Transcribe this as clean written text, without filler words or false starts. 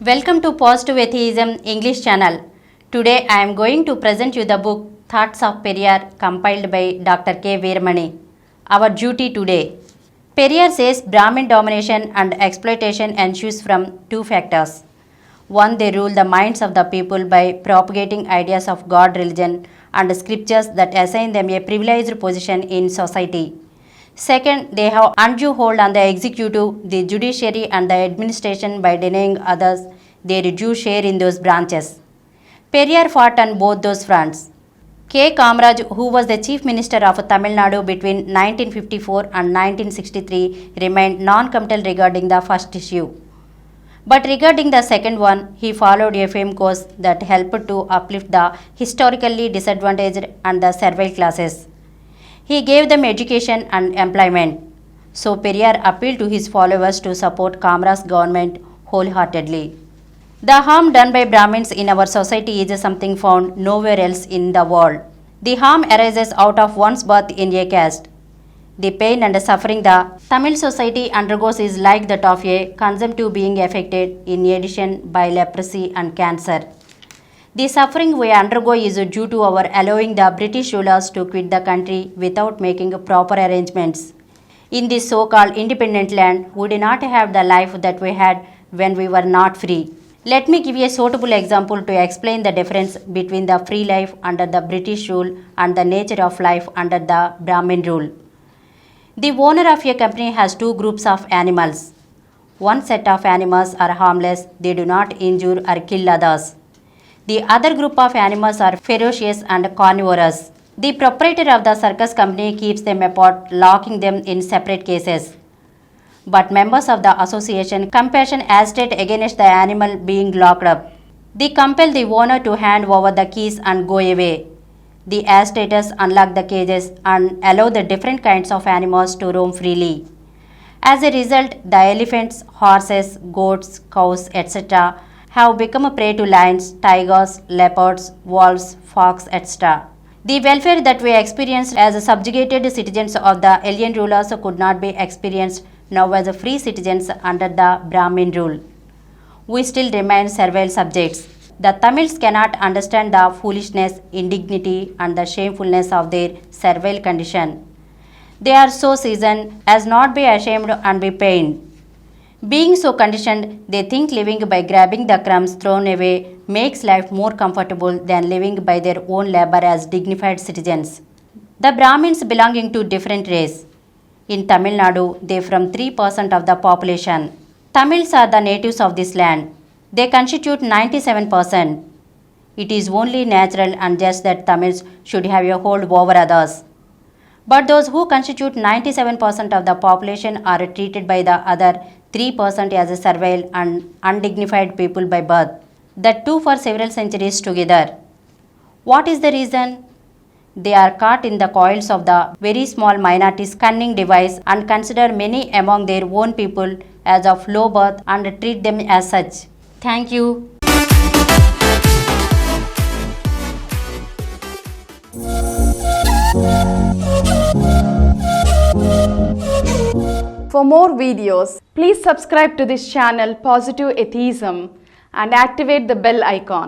Welcome to Positive Atheism English channel. Today I am going to present you the book Thoughts of Periyar compiled by Dr. K. Veeramani. Our duty today. Periyar says Brahmin domination and exploitation ensues from two factors. One, they rule the minds of the people by propagating ideas of God, religion and scriptures that assign them a privileged position in society. Second, they have undue hold on the executive, the judiciary and the administration by denying others their due share in those branches. Periyar fought on both those fronts. K. Kamaraj, who was the Chief Minister of Tamil Nadu between 1954 and 1963, remained non-committal regarding the first issue. But regarding the second one, he followed a firm course that helped to uplift the historically disadvantaged and the servile classes. He gave them education and employment. So Periyar appealed to his followers to support Kamaraj's government wholeheartedly. The harm done by Brahmins in our society is something found nowhere else in the world. The harm arises out of one's birth in a caste. The pain and suffering the Tamil society undergoes is like that of a consumptive being affected in addition by leprosy and cancer. The suffering we undergo is due to our allowing the British rulers to quit the country without making proper arrangements. In this so-called independent land, we do not have the life that we had when we were not free. Let me give you a suitable example to explain the difference between the free life under the British rule and the nature of life under the Brahmin rule. The owner of a company has two groups of animals. One set of animals are harmless, they do not injure or kill others. The other group of animals are ferocious and carnivorous. The proprietor of the circus company keeps them apart, locking them in separate cases. But members of the association compassion agitate against the animal being locked up. They compel the owner to hand over the keys and go away. The agitators unlock the cages and allow the different kinds of animals to roam freely. As a result, the elephants, horses, goats, cows, etc. have become a prey to lions, tigers, leopards, wolves, fox, etc. The welfare that we experienced as subjugated citizens of the alien rulers could not be experienced now as free citizens under the Brahmin rule. We still remain servile subjects. The Tamils cannot understand the foolishness, indignity and the shamefulness of their servile condition. They are so seasoned as not be ashamed and be pained. Being so conditioned, they think living by grabbing the crumbs thrown away makes life more comfortable than living by their own labor as dignified citizens. The Brahmins belonging to different race. In Tamil Nadu, they from 3% of the population. Tamils are the natives of this land. They constitute 97%. It is only natural and just that Tamils should have a hold over others. But those who constitute 97% of the population are treated by the other 3% as a servile and undignified people by birth. That too for several centuries together. What is the reason? They are caught in the coils of the very small minority's cunning device and consider many among their own people as of low birth and treat them as such. Thank you. For more videos, please subscribe to this channel Positive Atheism and activate the bell icon.